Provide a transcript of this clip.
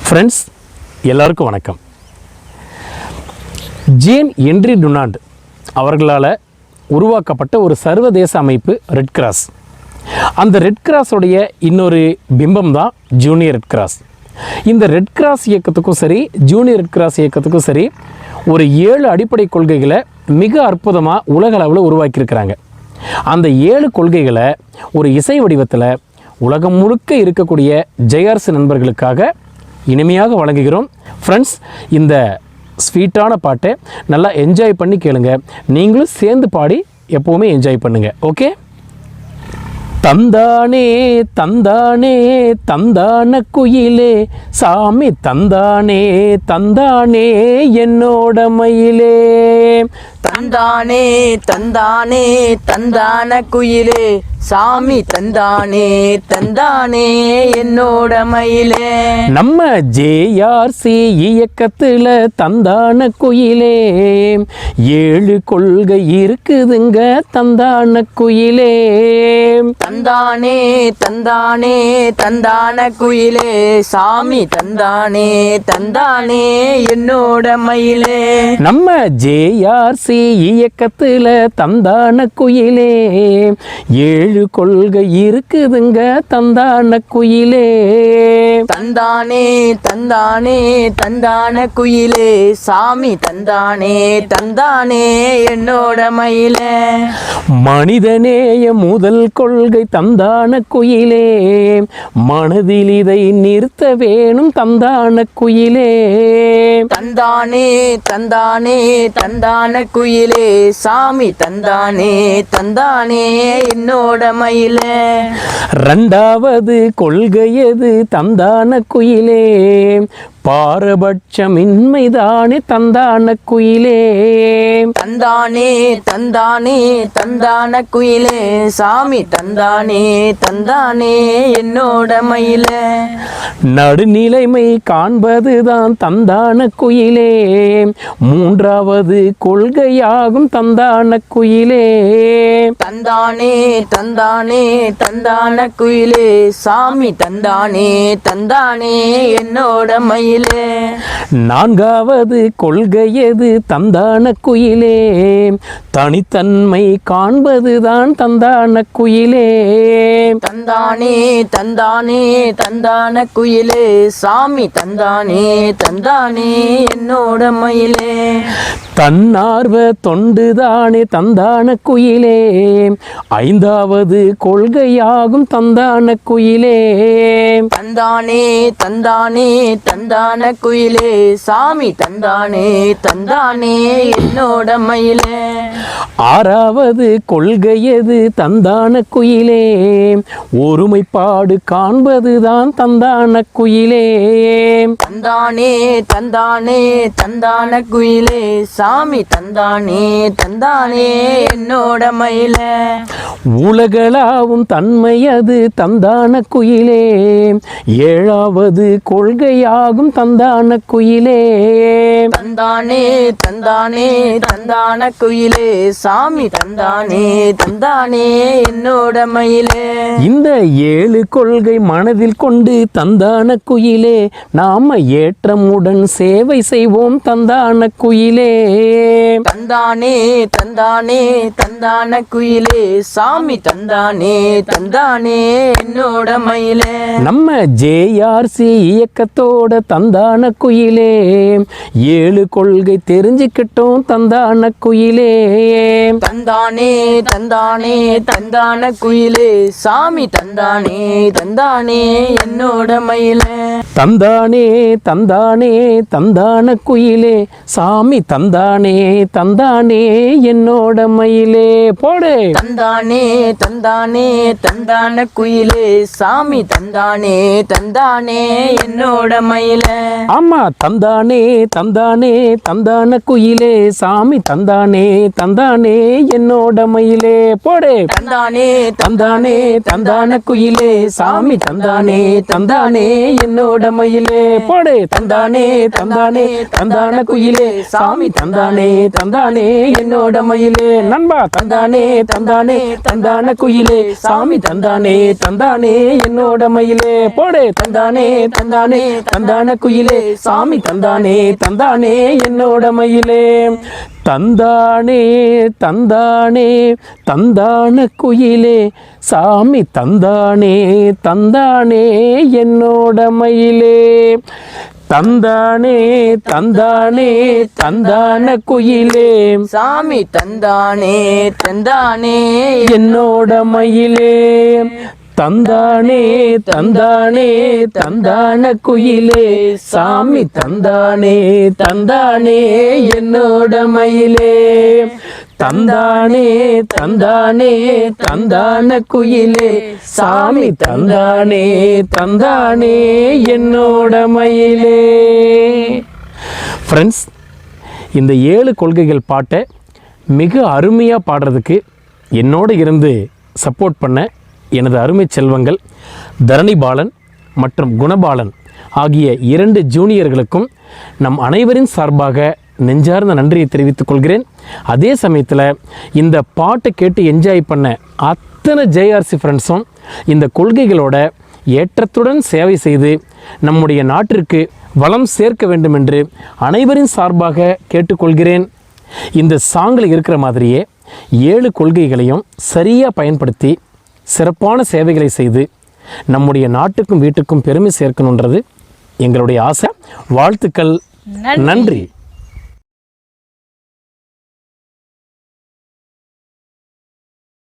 Friends எல்லாருக்கும் வணக்கம். Jane Henry டுனாண்ட் அவர்களால் உருவாக்கப்பட்ட ஒரு சர்வதேச அமைப்பு ரெட் கிராஸ். அந்த ரெட் கிராஸோடைய இன்னொரு பிம்பம் தான் ஜூனியர் ரெட் கிராஸ். இந்த ரெட் கிராஸ் இயக்கத்துக்கும் சரி ஜூனியர் ரெட் கிராஸ் இயக்கத்துக்கும் சரி ஒரு 7 அடிப்படை கொள்கைகளை மிக அற்புதமாக உலக அளவில் உருவாக்கியிருக்கிறாங்க. அந்த 7 கொள்கைகளை ஒரு இசை வடிவத்தில் உலகம் முழுக்க இருக்கக்கூடிய ஜெயார்ஸ் நண்பர்களுக்காக இனிமையாக வழங்குகிறோம். ஃப்ரெண்ட்ஸ், இந்த ஸ்வீட்டான பாட்டை நல்லா என்ஜாய் பண்ணி கேளுங்க. நீங்களும் சேர்ந்து பாடி எப்போவுமே என்ஜாய் பண்ணுங்க. ஓகே? தந்தானே தந்தானே தந்தான குயிலே சாமி தந்தானே தந்தானே என்னோட மயிலே. தந்தானே தந்தானே தந்தான குயிலே சாமி தந்தானே தந்தானே என்னோட மயிலே. நம்ம ஜேஆர்சி இயக்கத்தில் தந்தான குயிலே 7 கொள்கை இருக்குதுங்க தந்தான குயிலே. தந்தானே தந்தானே தந்தான குயிலே சாமி தந்தானே தந்தானே என்னோட மயிலே. நம்ம ஜேஆர்சி இயக்கத்தில் தந்தான குயிலே 7 கொள்கை இருக்குதுங்க தந்தான குயிலே. தந்தானே தந்தானே தந்தான குயிலே சாமி தந்தானே தந்தானே என்னோட மயிலே. மனிதநேய முதல் கொள்கை தந்தான குயிலே மனதில் இதை நிறுத்த வேணும் தந்தான குயிலே. தந்தானே தந்தானே தந்தான குயிலே சாமி தந்தானே தந்தானே என்னோட மயிலே. 2வது கொள்கை எது தந்தான குயிலே பாரபட்சமின்மைதானே தந்தான குயிலே. தந்தானே தந்தானே தந்தான குயிலே சாமி தந்தானே தந்தானே என்னோட மயிலே. நடுநிலைமை காண்பதுதான் தந்தான குயிலே 3வது கொள்கையாகும் தந்தான குயிலே. தந்தானே தந்தானே தந்தான குயிலே சாமி தந்தானே தந்தானே என்னோட மயிலே. 4வது கொள்கை எது தந்தான குயிலே தனித்தன்மை காண்பதுதான் தந்தான குயிலே. தந்தானே தந்தானே தந்தான குயிலே சாமி தந்தானே தந்தானே என்னோட மயிலே. தன்னார்வ தொண்டுதானே தந்தான குயிலே 5வது கொள்கையாகும் தந்தான குயிலே. தந்தானே தந்தானே தந்தான குயிலே சாமி தந்தானே தந்தானே என்னோட மயிலே. 6வது கொள்கை எது தந்தான குயிலே ஒருமைப்பாடு காண்பதுதான் தந்தான குயிலே. தந்தானே தந்தானே தந்தான குயிலே சாமி தந்தானே தந்தானே என்னோட மயிலே. உலகளாவும் தன்மை அது தந்தான குயிலே 7வது கொள்கையாகும் தந்தான குயிலே. தந்தானே தந்தானே தந்தான குயிலே சாமி தந்தானே தந்தானே என்னோட மயிலே. இந்த 7 கொள்கை மனதில் கொண்டு தந்தான குயிலே நாம ஏற்றமுடன் சேவை செய்வோம் தந்தான குயிலே. தந்தானே தந்தானே தந்தான குயிலே சாமி தந்தானே தந்தானே என்னோட மயிலே. நம்ம ஜேஆர்சி இயக்கத்தோட தந்தான குயிலே 7 கொள்கை தெரிஞ்சுக்கிட்டோம் தந்தான குயிலே. தந்தானே தந்தானே தந்தான குயிலே சாமி தந்தானே தந்தானே என்னோட மயிலே. தந்தானே தந்தானே தந்தான குயிலே சாமி தந்தானே தந்தானே என்னோட மயிலே. போடு. தந்தானே தந்தானே தந்தான குயிலே சாமி தந்தானே தந்தானே என்னோட மயிலே. ஆமா, தந்தானே தந்தானே தந்தான குயிலே சாமி தந்தானே தந்தானே என்னோட மயிலே. போடு. தந்தானே தந்தானே தந்தான குயிலே சாமி தந்தானே தந்தானே என்னோட என்னோட மயிலே. போடு. தந்தானே தந்தானே தந்தான குயிலே சாமி தந்தானே தந்தானே என்னோட மயிலே. நண்பா தந்தானே தந்தானே தந்தான குயிலே சாமி தந்தானே தந்தானே என்னோட மயிலே. போடு. தந்தானே தந்தானே தந்தான குயிலே சாமி தந்தானே தந்தானே என்னோட மயிலே. தந்தானே தந்தானே தந்தான குயிலே சாமி தந்தானே தந்தானே என்னோட மயிலே. தந்தானே தந்தானே தந்தான குயிலே சாமி தந்தானே தந்தானே என்னோட மயிலே. தந்தானே தந்தானே தந்தான குயிலே சாமி தந்தானே தந்தானே என்னோட மயிலே. தந்தானே தந்தானே தந்தான குயிலே சாமி தந்தானே தந்தானே என்னோட மயிலே. ஃப்ரெண்ட்ஸ், இந்த 7 கொள்கைகள் பாட்டை மிக அருமையாக பாடுறதுக்கு என்னோடு இருந்து சப்போர்ட் பண்ண எனது அருமை செல்வங்கள் தரணி பாலன் மற்றும் குணபாலன் ஆகிய 2 ஜூனியர்களுக்கும் நம் அனைவரின் சார்பாக நெஞ்சார்ந்த நன்றியை தெரிவித்துக் கொள்கிறேன். அதே சமயத்தில் இந்த பாட்டை கேட்டு என்ஜாய் பண்ண அத்தனை ஜேஆர்சி ஃப்ரெண்ட்ஸும் இந்த கொள்கைகளோட ஏற்றத்துடன் சேவை செய்து நம்முடைய நாட்டிற்கு வளம் சேர்க்க வேண்டும் என்று அனைவரின் சார்பாக கேட்டுக்கொள்கிறேன். இந்த சாங்கில் இருக்கிற மாதிரியே 7 கொள்கைகளையும் சரியாக பயன்படுத்தி சிறப்பான சேவைகளை செய்து நம்முடைய நாட்டுக்கும் வீட்டுக்கும் பெருமை சேர்க்கணுன்றது எங்களுடைய ஆசை. வாழ்த்துக்கள். நன்றி.